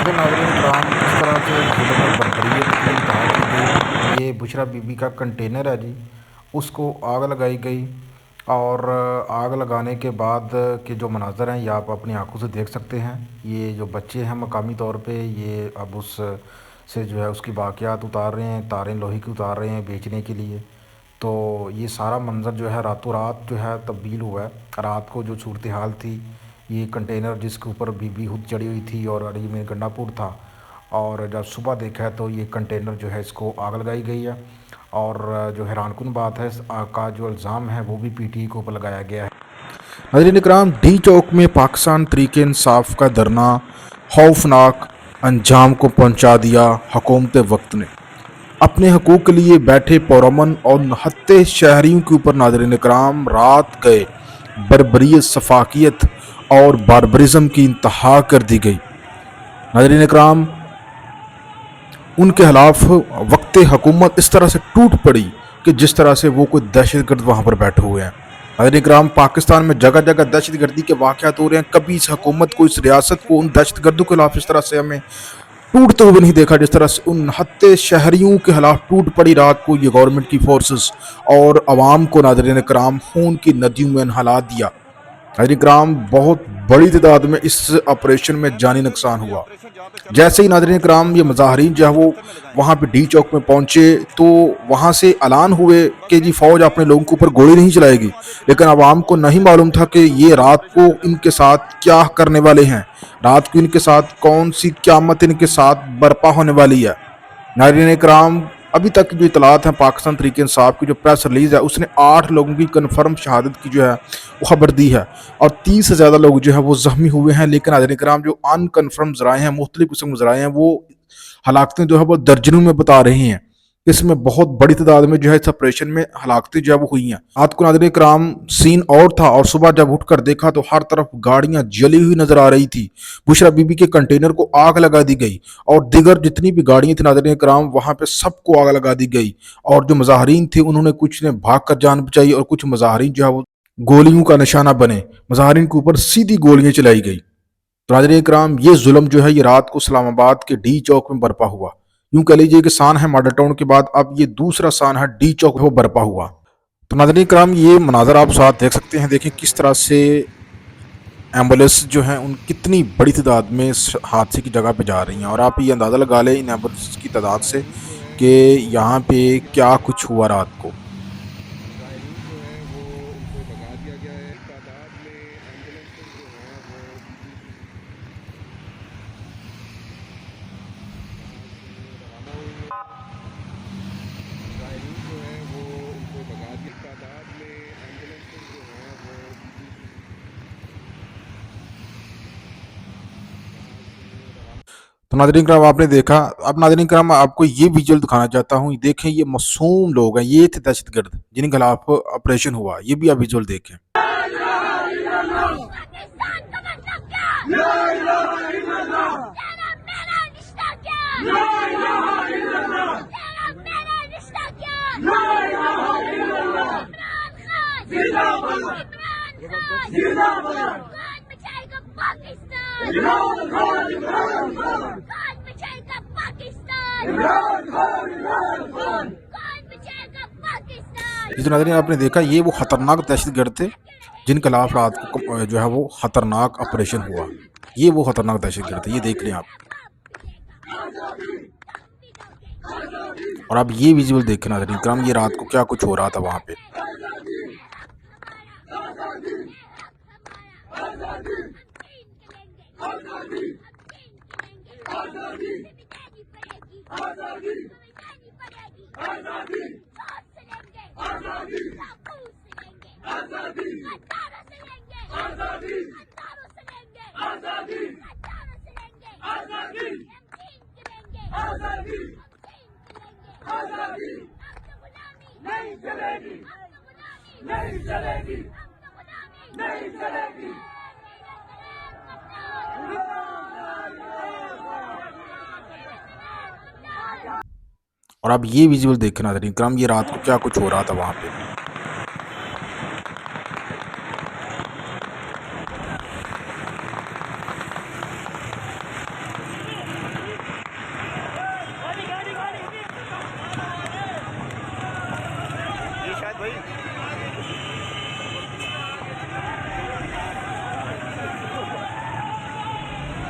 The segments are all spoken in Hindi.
देखिए नाज़रीन कराम, किस तरह से जुल्म और बर्बरियत की इंतहा की गई। ये बुशरा बीबी का कंटेनर है जी, उसको आग लगाई गई। और आग लगाने के बाद के जो मनाज़र हैं ये आप अपनी आंखों से देख सकते हैं। ये जो बच्चे हैं मकामी तौर पे ये अब उस से जो है उसकी बाक़ियात उतार रहे हैं, तारें लोहे की उतार रहे हैं बेचने के लिए। तो ये सारा मंज़र जो है रातों रात जो है तब्दील हुआ है। रात को जो सूरत हाल थी, ये कंटेनर जिसके ऊपर बीबी खुद चढ़ी हुई थी और अली में गंडापुर था, और जब सुबह देखा है तो ये कंटेनर जो है इसको आग लगाई गई है। और जो हैरानकुन बात है, इस आग का जो इल्ज़ाम है वो भी पीटीआई के ऊपर लगाया गया है। नाज़रीन इकराम, डी चौक में पाकिस्तान तहरीक इंसाफ का धरना खौफनाक अंजाम को पहुंचा दिया। हुकूमत वक्त ने अपने हकूक़ के लिए बैठे पुरअमन और निहत्थे शहरियों के ऊपर नाज़रीन इकराम रात गए बर्बरियत, सफाकियत और बारबरिज़म की इंतहा कर दी गई। नाज़रीन इकराम, उनके खिलाफ वक्त हुकूमत इस तरह से टूट पड़ी कि जिस तरह से वो कोई दहशतगर्द वहाँ पर बैठे हुए हैं। नाज़रीन इकराम, पाकिस्तान में जगह जगह दहशतगर्दी के वाक़यात हो रहे हैं। कभी इस हुकूमत को, इस रियासत को उन दहशतगर्दों के खिलाफ इस तरह से हमें टूटते हुए नहीं देखा जिस तरह से उन हत्ते शहरियों के खिलाफ टूट पड़ी रात को ये गवर्नमेंट की फोर्सेस और आवाम को नाज़रीन कराम खून की नदियों में नहला दिया। नाज़रीन कराम, बहुत बड़ी तादाद में इस ऑपरेशन में जानी नुकसान हुआ। जैसे ही नाज़रीन कराम ये मुजाहरीन जो है वो वहाँ पे डी चौक में पहुंचे तो वहाँ से ऐलान हुए कि जी फौज अपने लोगों के ऊपर गोली नहीं चलाएगी, लेकिन आवाम को नहीं मालूम था कि ये रात को इनके साथ क्या करने वाले हैं, रात को इनके साथ कौन सी क़यामत इनके साथ बर्पा होने वाली है। नाज़रीन कराम, अभी तक जो इतलात हैं पाकिस्तान तहरीक इंसाफ की जो प्रेस रिलीज़ है उसने 8 लोगों की कन्फर्म शहादत की जो है वो खबर दी है और 30 से ज़्यादा लोग जो है वो ज़ख्मी हुए हैं। लेकिन नाज़रीन कराम, जो अनकन्फर्म ज़राए हैं, मुख्तलिफ किस्म के ज़राए हैं, वो हलाकतें जो है वो दर्जनों में बता रही हैं। इसमें बहुत बड़ी तादाद में जो है इस ऑपरेशन में हलाकतें जो है वो हुई हैं। रात को नाज़रीन कराम सीन और था और सुबह जब उठकर देखा तो हर तरफ गाड़ियां जली हुई नजर आ रही थी। बुशरा बीबी के कंटेनर को आग लगा दी गई और दिगर जितनी भी गाड़ियां थी नाज़रीन कराम वहां पे सबको आग लगा दी गई। और जो मुजाहरीन थे उन्होंने कुछ ने भाग कर जान बचाई और कुछ मुजाहरीन जो है वो गोलियों का निशाना बने। मुजाहरीन के ऊपर सीधी गोलियां चलाई गई। तो नाज़रीन कराम, ये जुल्म जो है ये रात को इस्लामाबाद के डी चौक में बरपा हुआ। यूं कह लीजिए कि सान है मॉडल टाउन के बाद अब ये दूसरा सान है डी चौक वो बरपा हुआ। तो नाज़रीन कराम, ये मनाजर आप साथ देख सकते हैं। देखें किस तरह से एम्बुलेंस जो है उन कितनी बड़ी तादाद में इस हादसे की जगह पे जा रही हैं और आप ये अंदाज़ा लगा लें इन एम्बुलेंस की तादाद से कि यहाँ पे क्या कुछ हुआ रात को। तो नाज़रीन कराम, आपने देखा। अब नाज़रीन कराम, आपको ये विजुअल दिखाना चाहता हूँ। देखें, ये मासूम लोग हैं, ये थे दहशतगर्द जिनके खिलाफ ऑपरेशन हुआ। ये भी आप विजुअल देखें। ये तो नाज़रीन आपने देखा, ये वो खतरनाक दहशतगर्द थे जिनके खिलाफ रात को जो है वो खतरनाक ऑपरेशन हुआ। ये वो खतरनाक दहशतगर्द थे, ये देख लें आप। और आप ये विजुअल देखें नाज़रीन कराम, ये रात को क्या कुछ हो रहा था वहाँ पे। और आप ये विजुअल देखें नाज़रीन कराम, ये रात को क्या कुछ हो रहा था वहाँ पे।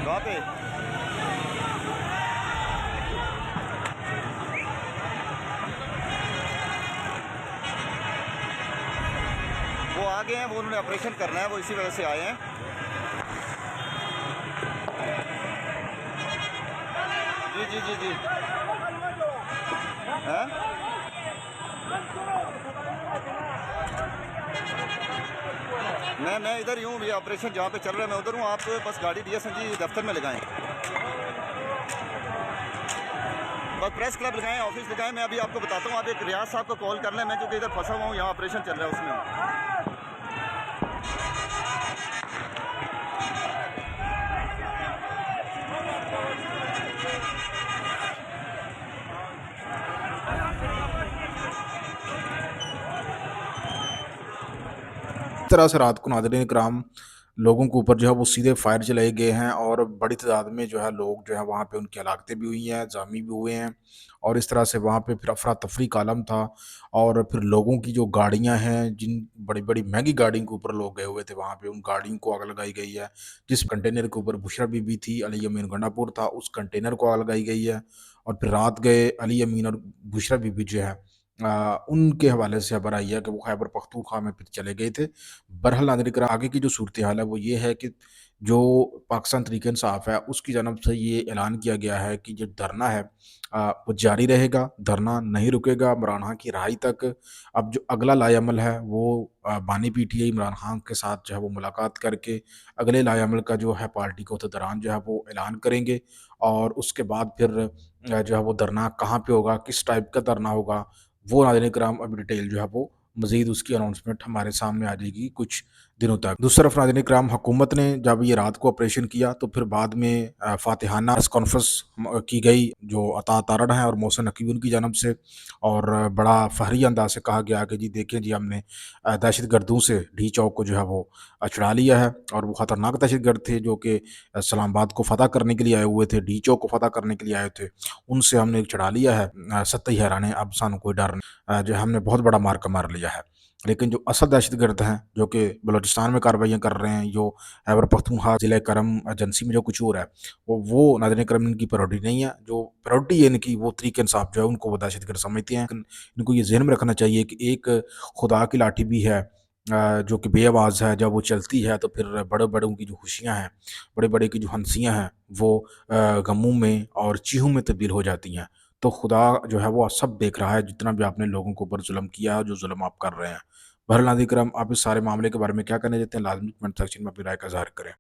कहाँ पे? वो आ गए हैं, वो उन्होंने ऑपरेशन करना है, वो इसी वजह से आए हैं। जी जी जी जी। हैं? मैं इधर ही हूँ, ये ऑपरेशन जहाँ पे चल रहा है मैं उधर हूँ। आप बस गाड़ी DSNG दफ्तर में लगाएं, बस प्रेस क्लब लगाएं, ऑफिस लगाएं। मैं अभी आपको बताता हूँ, आप एक रियाज साहब को कॉल कर लें, मैं क्योंकि इधर फंसा हुआ हूँ, यहाँ ऑपरेशन चल रहा है उसमें हूँ। इस तरह से रात को नाज़रीन इकराम लोगों के ऊपर जो है वो सीधे फायर चलाए गए हैं और बड़ी तादाद में जो है लोग जो है वहाँ पे उनकी हलाकतें भी हुई हैं, ज़ख्मी भी हुए हैं और इस तरह से वहाँ पे फिर अफरा तफरी का आलम था। और फिर लोगों की जो गाड़ियाँ हैं, जिन बड़ी बड़ी महंगी गाड़ियों के ऊपर लोग गए हुए थे वहाँ पे, उन गाड़ियों को आग लगाई गई है। जिस कंटेनर के ऊपर बुशरा बीबी थी, अली अमीन गंडापुर था, उस कंटेनर को आग लगाई गई है। और फिर रात गए अली अमीन और बुशरा बीबी जो है उनके हवाले से खबर आई है कि वो खैबर पख्तूनख्वा में फिर चले गए थे। बहरहाल नाज़रीन कराम आगे की जो सूरत हाल है वो ये है कि जो पाकिस्तान तहरीक इंसाफ है उसकी जानब से ये ऐलान किया गया है कि जो धरना है वो जारी रहेगा, धरना नहीं रुकेगा इमरान खान की रिहाई तक। अब जो अगला लाएअमल है वो बानी PTI इमरान खान के साथ जो है वो मुलाकात करके अगले लाएअमल का जो है पार्टी को तो दौरान जो है वो ऐलान करेंगे। और उसके बाद फिर जो है वो धरना कहाँ पे होगा, किस टाइप का धरना होगा, वो नाज़रीन कराम अभी डिटेल जो है वो मज़ीद उसकी अनाउंसमेंट हमारे सामने आ जाएगी कुछ दिनों तक। दूसरी तरफ नाज़रीन इकराम हुकूमत ने जब ये रात को ऑपरेशन किया तो फिर बाद में फ़ातिहाना प्रेस कॉन्फ्रेंस की गई जो अता तारड़ हैं और मोहसिन नकवी उनकी जानब से। और बड़ा फ़खरी अंदाज से कहा गया कि जी देखें जी हमने दहशत गर्दों से डी चौक को जो है वो छुड़ा लिया है। और वो ख़तरनाक दहशत गर्द थे जो कि इस्लामाबाद को फ़तह करने के लिए आए हुए थे, डी चौक को फ़तह करने के लिए आए थे, उनसे हमने छुड़ा लिया है। सत्ते हैरान अब सानू कोई डर नहीं, जो हमने बहुत बड़ा मार्का मार लिया है। लेकिन जो असल दहशतगर्द हैं जो कि बलूचिस्तान में कार्रवाइयाँ कर रहे हैं, जो खैबर पख्तूनख्वा ज़िले करम एजेंसी में जो कुछ हो रहा है, वो नाज़रीन करम इनकी प्रायोरिटी नहीं है। जो प्रायोरिटी है इनकी वो तहरीक इंसाफ जो है उनको वो दहशतगर्द समझते हैं। लेकिन इनको ये ज़हन में रखना चाहिए कि एक खुदा की लाठी भी है जो कि बेआवाज़ है, जब वो चलती है तो फिर बड़े-बड़ों की जो खुशियाँ हैं, बड़े-बड़े की जो हँसियाँ हैं, वो गमों में और चीहों में तब्दील हो जाती हैं। तो खुदा जो है वो सब देख रहा है, जितना भी आपने लोगों के ऊपर ज़ुल्म किया है, जो ज़ुल्म आप कर रहे हैं। बहरहाल नाज़रीन किराम, आप इस सारे मामले के बारे में क्या कहना चाहते हैं? लाज़मी कमेंट सेक्शन में अपनी राय का इज़हार करें।